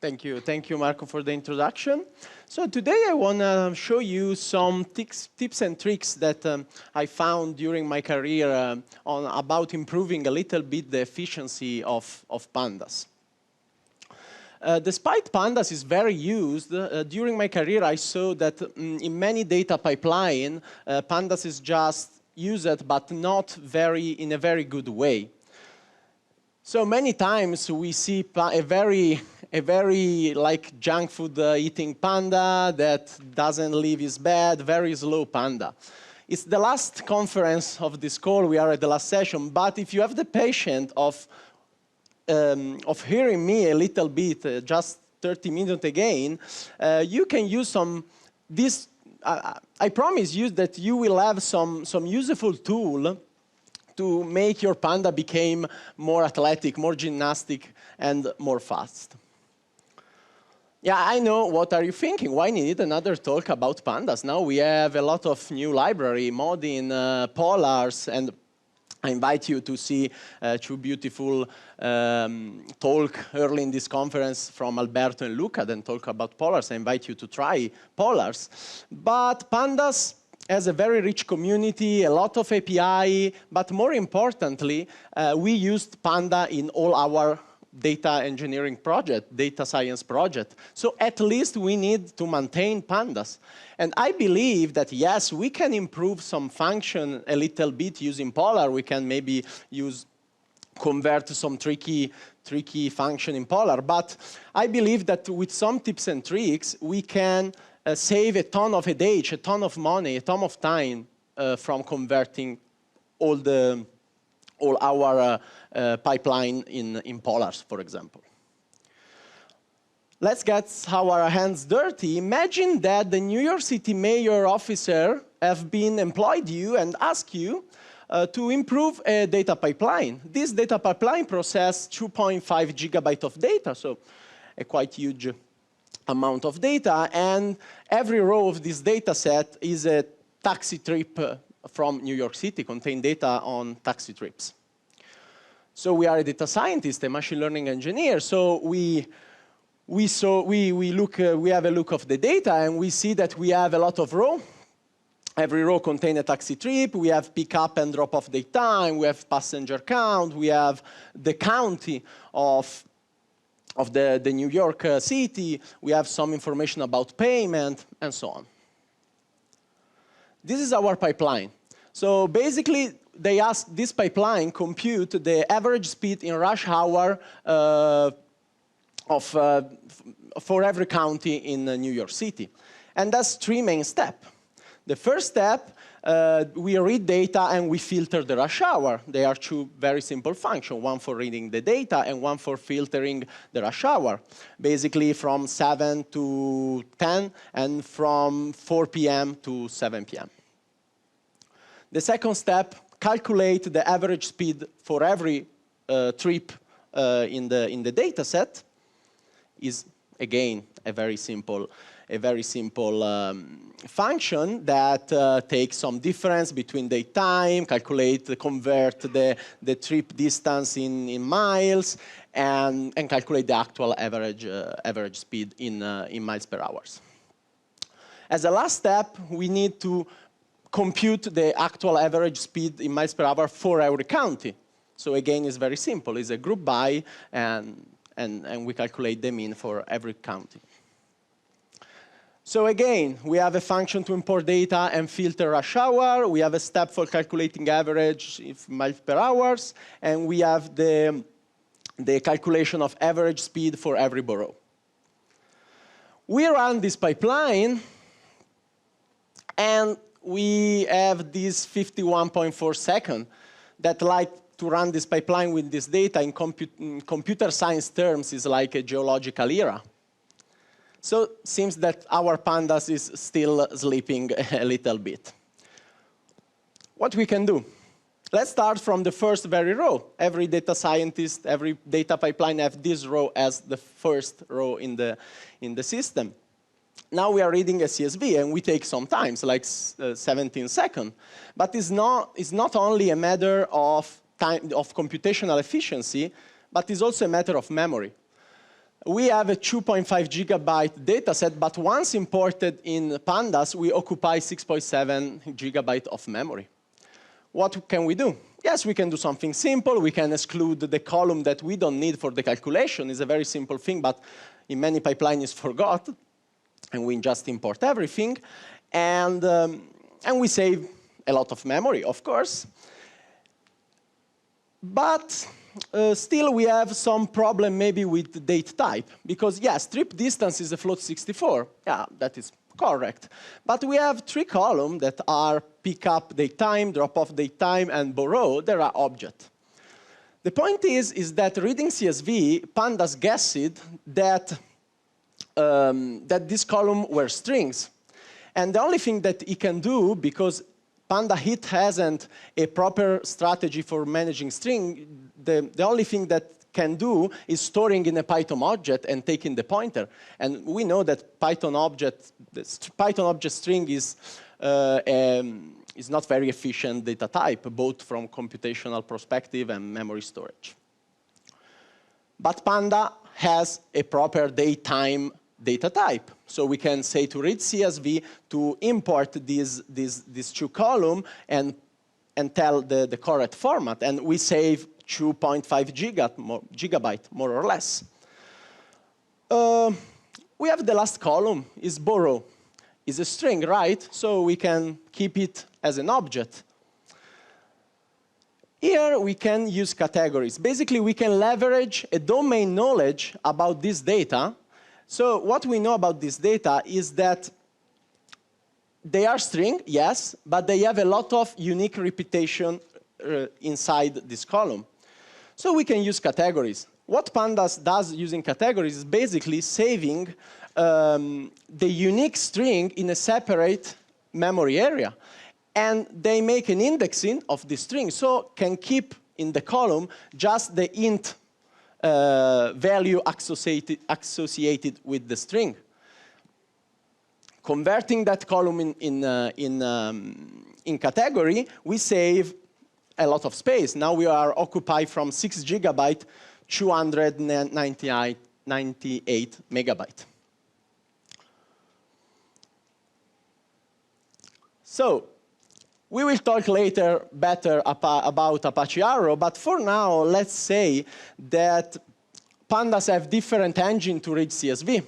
Thank you, Marco, for the introduction. So today I want to show you some tips and tricks that I found during my career about improving a little bit the efficiency of Pandas. Despite Pandas is very used, during my career I saw that in many data pipeline, Pandas is just used, but not in a very good way. So many times we see a very like junk food eating panda that doesn't leave his bed, very slow panda. It's the last conference of this call, we are at the last session, but if you have the patience of hearing me a little bit, just 30 minutes again, you can use I promise you that you will have some useful tool to make your panda become more athletic, more gymnastic, and more fast. Yeah, I know, what are you thinking? Why need another talk about pandas? Now we have a lot of new library, Modin, Polars, and I invite you to see two beautiful talk early in this conference from Alberto and Luca, then talk about Polars. I invite you to try Polars. But pandas has a very rich community, a lot of API, but more importantly, we used Panda in all our data engineering project, data science project. So at least we need to maintain Pandas. And I believe that, yes, we can improve some function a little bit using Polar. We can maybe convert some tricky function in Polar. But I believe that with some tips and tricks, we can save a ton of headache, a ton of money, a ton of time from converting all our pipeline in Polars, for example. Let's get our hands dirty. Imagine that the New York City mayor officer have been employed you and asked you to improve a data pipeline. This data pipeline process 2.5 gigabytes of data, so a quite huge amount of data, and every row of this data set is a taxi trip from New York City, contain data on taxi trips. So we are a data scientist, a machine learning engineer, so we have a look of the data and we see that we have a lot of rows. Every row contains a taxi trip, we have pick up and drop off date time, we have passenger count, we have the county of the New York City, we have some information about payment, and so on. This is our pipeline. So basically, they ask this pipeline compute the average speed in rush hour for every county in New York City. And that's three main steps. The first step, we read data and we filter the rush hour. They are two very simple functions, one for reading the data and one for filtering the rush hour. Basically from 7 to 10 and from 4 p.m. to 7 p.m. The second step, calculate the average speed for every trip in the data set. Is again a very simple function that takes some difference between the time, convert the trip distance in miles, and calculate the actual average speed in miles per hour. As a last step, we need to compute the actual average speed in miles per hour for every county. So again, it's very simple. It's a group by, and we calculate the mean for every county. So again, we have a function to import data and filter rush hour. We have a step for calculating average miles per hour. And we have the calculation of average speed for every borough. We run this pipeline, and we have this 51.4 seconds that like to run this pipeline with this data in computer science terms is like a geological era. So it seems that our pandas is still sleeping a little bit. What we can do? Let's start from the first very row. Every data scientist, every data pipeline have this row as the first row in the system. Now we are reading a CSV, and we take some time, so like 17 seconds. But it's not only a matter of time of computational efficiency, but it's also a matter of memory. we have a 2.5 gigabyte data set, but once imported in Pandas, we occupy 6.7 gigabyte of memory. What can we do? Yes, we can do something simple. We can exclude the column that we don't need for the calculation. It's a very simple thing, but in many pipelines it's forgot, and we just import everything. And we save a lot of memory, of course. But still, we have some problem maybe with the date type. Because, yes, trip distance is a float 64. Yeah, that is correct. But we have 3 columns that are pick up date time, drop off date time, and borrow. There are objects. The point is that reading CSV, Pandas guessed that, that this column were strings. And the only thing that it can do, because Panda Hit hasn't a proper strategy for managing string, the only thing that can do is storing in a Python object and taking the pointer. And we know that Python object string is not very efficient data type, both from computational perspective and memory storage. But Panda has a proper datetime data type. So we can say to read CSV to import these 2 columns and tell the correct format. And we save 2.5 gigabyte, more or less. We have the last column, is borrow. It's a string, right? So we can keep it as an object. Here we can use categories. Basically, we can leverage a domain knowledge about this data. So what we know about this data is that they are string, yes, but they have a lot of unique repetition inside this column. So we can use categories. What Pandas does using categories is basically saving the unique string in a separate memory area. And they make an indexing of the string, so can keep in the column just the int value associated with the string. Converting that column in category, we save a lot of space. Now we are occupied from 6 gigabyte, 298 megabyte. So we will talk later better about Apache Arrow, but for now, let's say that Pandas have different engine to read CSV.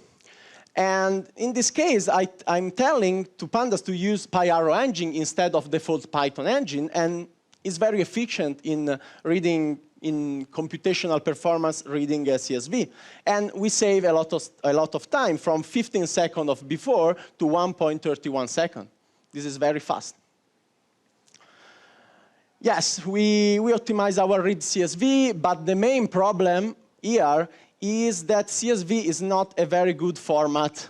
And in this case, I'm telling to Pandas to use PyArrow engine instead of default Python engine, and it's very efficient in reading, in computational performance reading CSV. And we save a lot of time, from 15 seconds of before to 1.31 seconds. This is very fast. Yes, we optimize our read CSV, but the main problem here is that CSV is not a very good format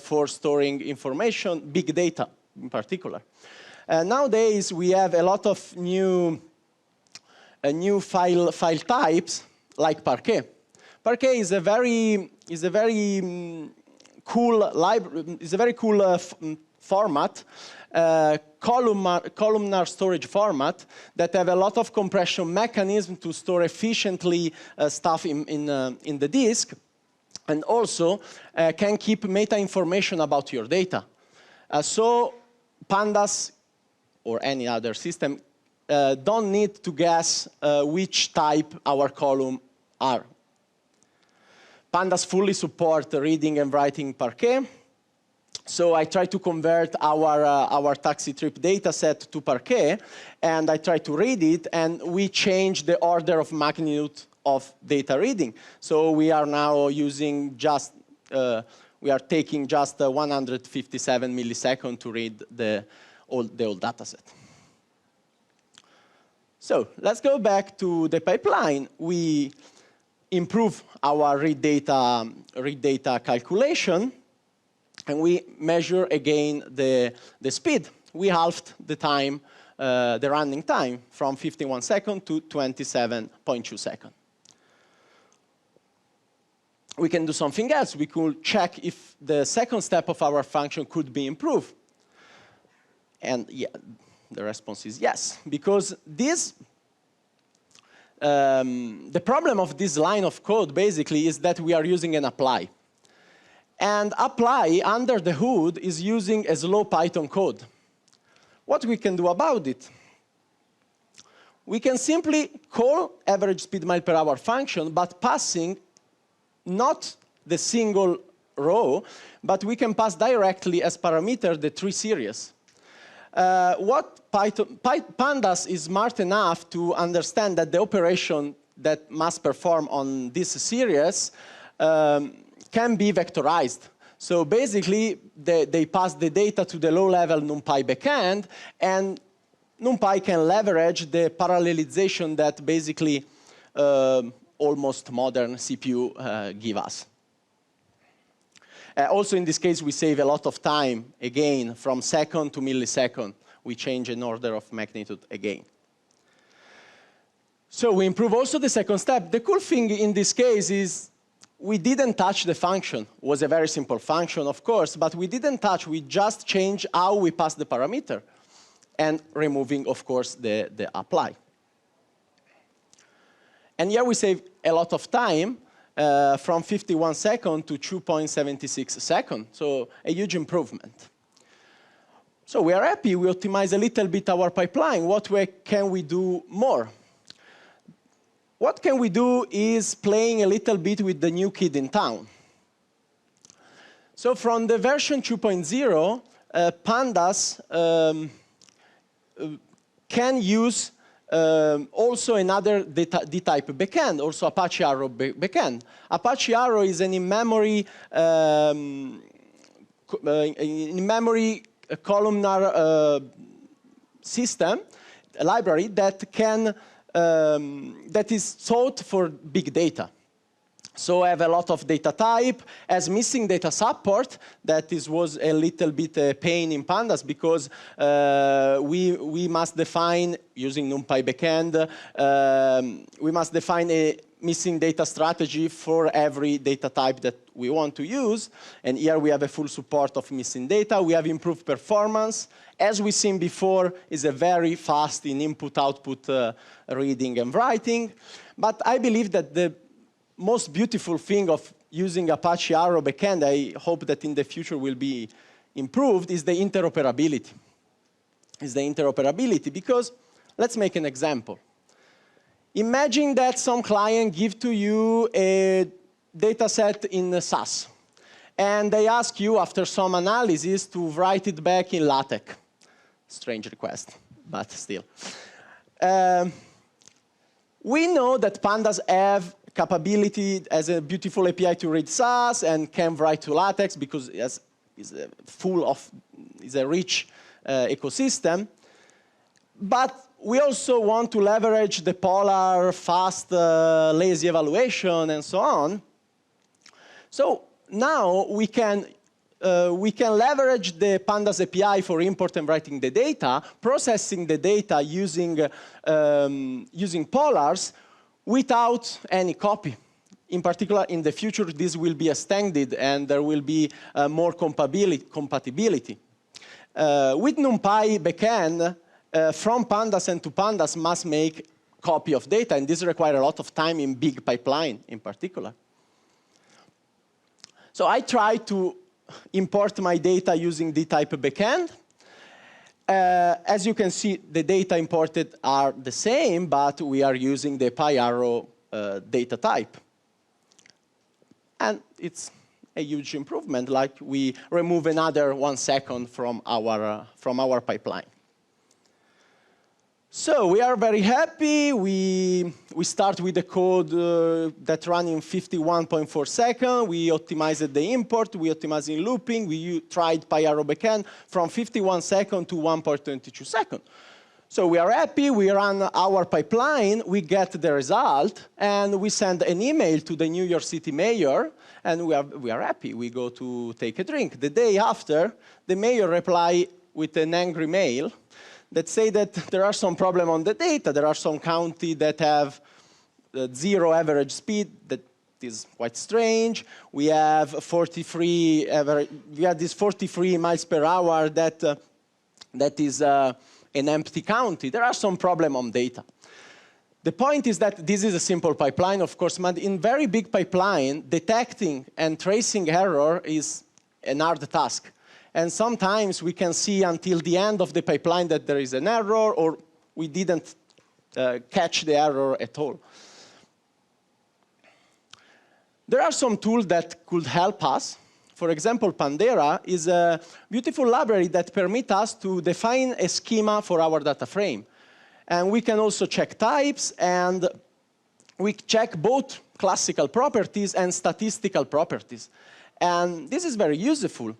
for storing information, big data in particular. Nowadays, we have a lot of new file types, like Parquet. Parquet is a very cool format, columnar storage format that have a lot of compression mechanism to store efficiently stuff in the disk, and also can keep meta information about your data. So Pandas or any other system don't need to guess which type our column are. Pandas fully support reading and writing Parquet. So I try to convert our taxi trip data set to Parquet, and I try to read it, and we change the order of magnitude of data reading. So we are now using just, we are taking just 157 milliseconds to read the old data set. So let's go back to the pipeline. We improve our read data calculation, and we measure again the speed. We halved the time, the running time, from 51 seconds to 27.2 seconds. We can do something else. We could check if the second step of our function could be improved. And yeah, the response is yes, because this The problem of this line of code basically is that we are using an apply. And apply under the hood is using a slow Python code. What we can do about it? We can simply call average speed mile per hour function, but passing not the single row, but we can pass directly as parameter the tree series. Pandas is smart enough to understand that the operation that must perform on this series can be vectorized. So basically, they pass the data to the low-level NumPy backend, and NumPy can leverage the parallelization that basically almost modern CPU give us. Also, in this case, we save a lot of time, again, from second to millisecond. We change an order of magnitude again. So we improve also the second step. The cool thing in this case is we didn't touch the function. It was a very simple function, of course, but we didn't touch. We just changed how we pass the parameter, and removing, of course, the apply. And here we save a lot of time, from 51 seconds to 2.76 seconds, so a huge improvement. So we are happy. We optimize a little bit our pipeline. What can we do more? What can we do is playing a little bit with the new kid in town. So from the version 2.0, Pandas can use also another D-type backend, also Apache Arrow backend. Apache Arrow is an in-memory columnar system, a library that can that is thought for big data. So I have a lot of data type, as missing data support, that was a little bit a pain in Pandas because we must define, using NumPy backend, we must define a missing data strategy for every data type that we want to use. And here we have a full support of missing data. We have improved performance. As we've seen before, is a very fast in input-output reading and writing. But I believe that the most beautiful thing of using Apache Arrow backend, I hope that in the future will be improved, is the interoperability. Because let's make an example. Imagine that some client give to you a data set in SAS, and they ask you after some analysis to write it back in LaTeX. Strange request, but still. We know that Pandas have capability as a beautiful API to read SAS and can write to LaTeX because it's a rich ecosystem. But we also want to leverage the polar, fast, lazy evaluation and so on. So now we can leverage the Pandas API for import and writing the data, processing the data using polars, without any copy. In particular, in the future, this will be extended and there will be more compatibility. With NumPy backend, from Pandas and to Pandas must make copy of data, and this requires a lot of time in big pipeline in particular. So I try to import my data using D-type backend. As you can see, the data imported are the same, but we are using the PyArrow data type. And it's a huge improvement, like we remove another 1 second from our pipeline. So we are very happy. We start with the code that runs in 51.4 seconds. We optimized the import. We optimized in looping. We tried PyArrow backend from 51 seconds to 1.22 seconds. So we are happy. We run our pipeline. We get the result. And we send an email to the New York City mayor. And we are happy. We go to take a drink. The day after, the mayor replies with an angry mail that say that there are some problems on the data. There are some counties that have 0 average speed. That is quite strange. We have 43 average. We have this 43 miles per hour that is an empty county. There are some problems on data. The point is that this is a simple pipeline, of course, but in very big pipeline, detecting and tracing error is an hard task. And sometimes we can see until the end of the pipeline that there is an error, or we didn't catch the error at all. There are some tools that could help us. For example, Pandas is a beautiful library that permits us to define a schema for our data frame. And we can also check types, and we check both classical properties and statistical properties. And this is very useful.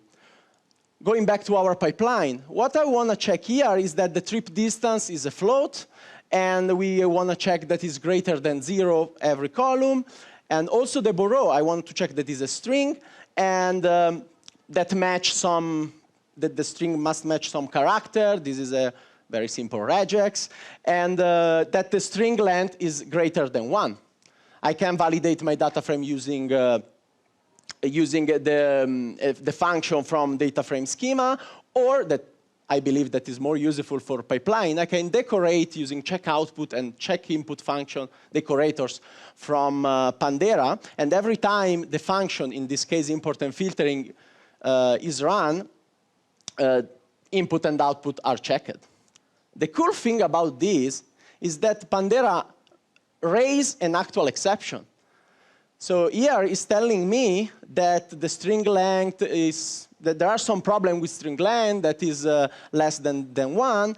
Going back to our pipeline, what I want to check here is that the trip distance is a float, and we want to check that is greater than 0 every column. And also the borrow, I want to check that is a string, and that the string must match some character. This is a very simple regex, and that the string length is greater than 1. I can validate my data frame using the function from data frame schema, or that I believe that is more useful for pipeline. I can decorate using check output and check input function decorators from Pandas, and every time the function, in this case import and filtering, is run, input and output are checked. The cool thing about this is that Pandas raise an actual exception. So here is telling me that the string length is, that there are some problem with string length that is less than 1.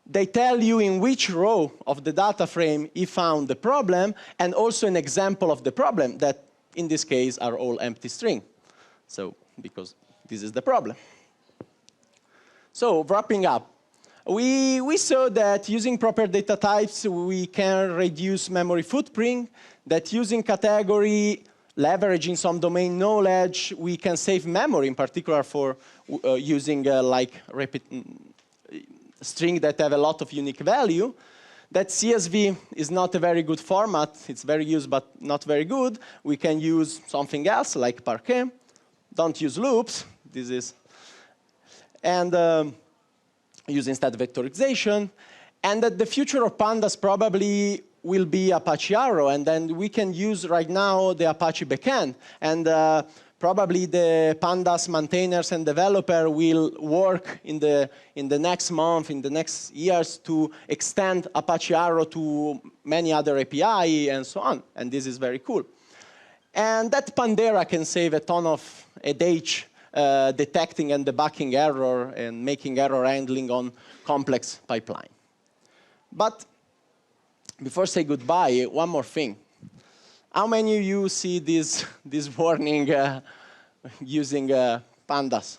They tell you in which row of the data frame he found the problem, and also an example of the problem that, in this case, are all empty string. So, because this is the problem. So, wrapping up. We saw that using proper data types, we can reduce memory footprint, that using category, leveraging some domain knowledge, we can save memory, in particular for using string that have a lot of unique value. That CSV is not a very good format. It's very used, but not very good. We can use something else, like Parquet. Don't use loops. This is, and use instead vectorization, and that the future of Pandas probably will be Apache Arrow, and then we can use right now the Apache backend, and probably the Pandas maintainers and developer will work in the next month, in the next years, to extend Apache Arrow to many other API and so on, and this is very cool. And that Pandas can save a ton of age detecting and debugging error and making error handling on complex pipeline. But before say goodbye, one more thing. How many of you see this warning using Pandas?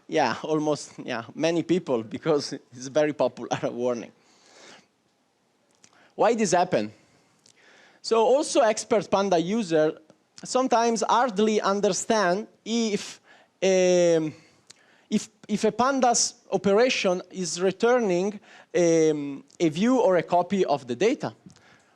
Yeah, almost, yeah, many people, because it's a very popular warning. Why this happen? So also expert Panda user sometimes hardly understand if a Pandas operation is returning a view or a copy of the data.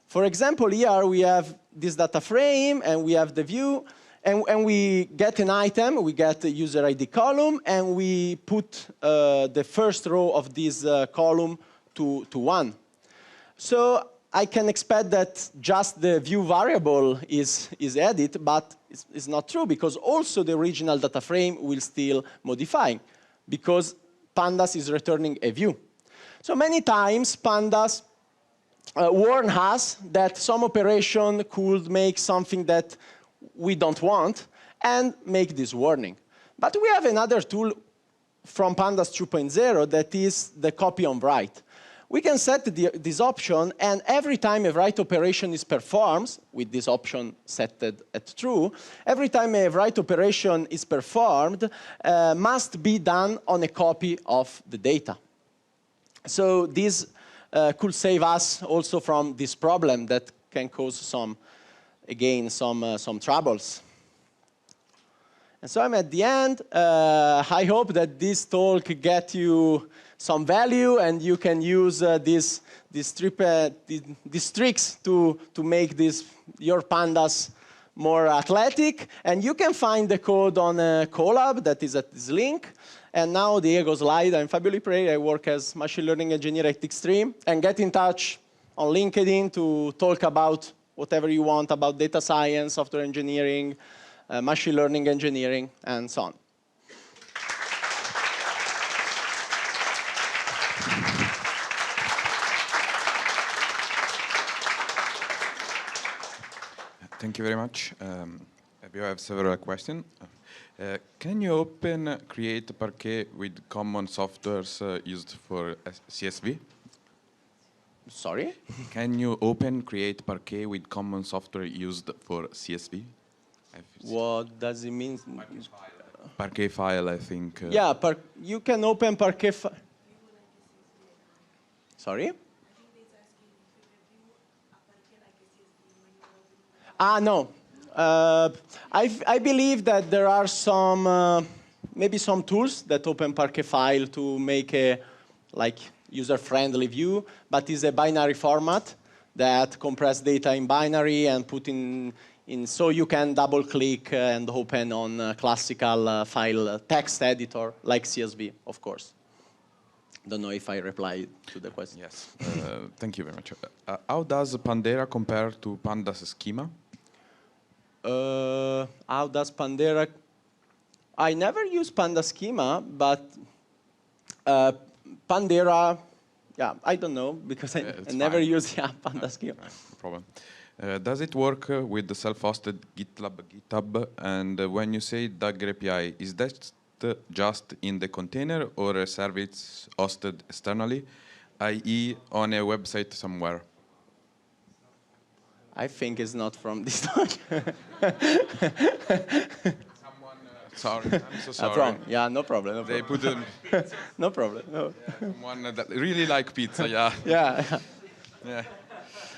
For example, here we have this data frame, and we have the view, and we get an item, we get a user ID column, and we put the first row of this column to 1. So I can expect that just the view variable is added, but it's not true, because also the original data frame will still modify, because Pandas is returning a view. So many times Pandas warn us that some operation could make something that we don't want and make this warning. But we have another tool from Pandas 2.0 that is the CopyOn write. We can set this option, and every time a write operation is performed, with this option set at true, every time a write operation is performed, must be done on a copy of the data. So this could save us also from this problem that can cause some troubles. And so I'm at the end. I hope that this talk get you some value, and you can use these tricks to make your Pandas more athletic. And you can find the code on a Colab that is at this link. And now Diego slide. I'm Fabio Lipreri. I work as machine learning engineer at Extreme. And get in touch on LinkedIn to talk about whatever you want about data science, software engineering, machine learning engineering, and so on. Thank you very much. We have several questions. Can you open create Parquet with common softwares used for CSV? Sorry? Can you open create Parquet with common software used for CSV? What does it mean? Parquet file, I think. Yeah, you can open Parquet. Sorry? No. I believe that there are some, maybe some tools that open Parquet file to make a user-friendly view, but it's a binary format that compress data in binary and put in so you can double-click and open on classical file text editor like CSV, of course. Don't know if I replied to the question. Yes. Thank you very much. How does Pandera compare to Pandas schema? How does Pandera? I never use Pandas schema, but Pandera, yeah, I don't know because I never use Pandas schema. No problem. Does it work with the self-hosted GitHub? And when you say Dagger API, is that just in the container or a service hosted externally, i.e. on a website somewhere? I think it's not from this talk. Sorry, I'm so sorry. Wrong. Yeah, no problem. No they problem. put them. No problem. No. Yeah, someone that really like pizza, yeah. Yeah. Yeah.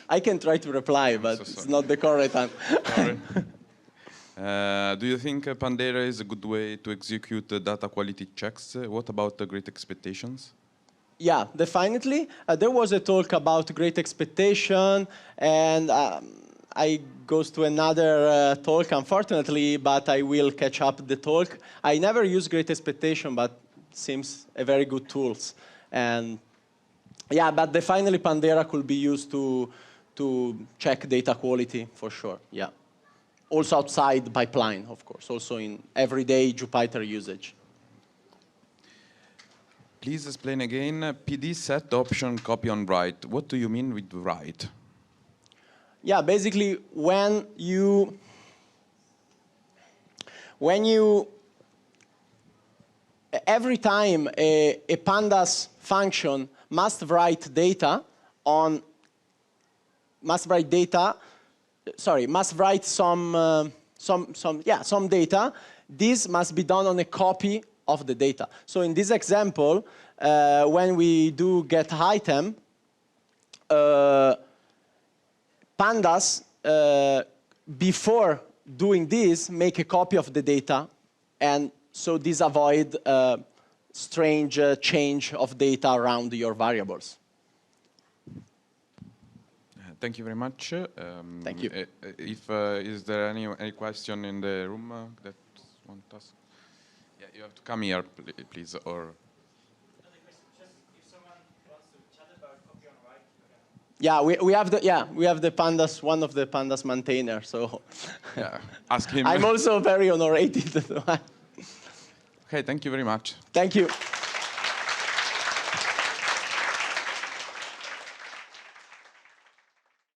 I can try to reply, but it's not the correct answer. Sorry. Do you think Pandera is a good way to execute data quality checks? What about the Great Expectations? Yeah, definitely. There was a talk about Great Expectation, and I goes to another talk, unfortunately, but I will catch up the talk. I never use Great Expectation, but seems a very good tools. And yeah, but definitely Pandera could be used to check data quality for sure. Yeah. Also outside the pipeline, of course. Also in everyday Jupyter usage. Please explain again. PD set option copy on write. What do you mean with write? Yeah, basically when you every time a Pandas function must write some data, this must be done on a copy of the data. So in this example, when we do get item, Pandas, before doing this, make a copy of the data, and so this avoid strange change of data around your variables. Thank you very much. Thank you. Is there any question in the room that want to ask? Yeah, you have to come here, please, or. Yeah, we have the Pandas, one of the Pandas maintainers, so yeah, ask him. I'm also very honored. Okay, thank you very much. Thank you.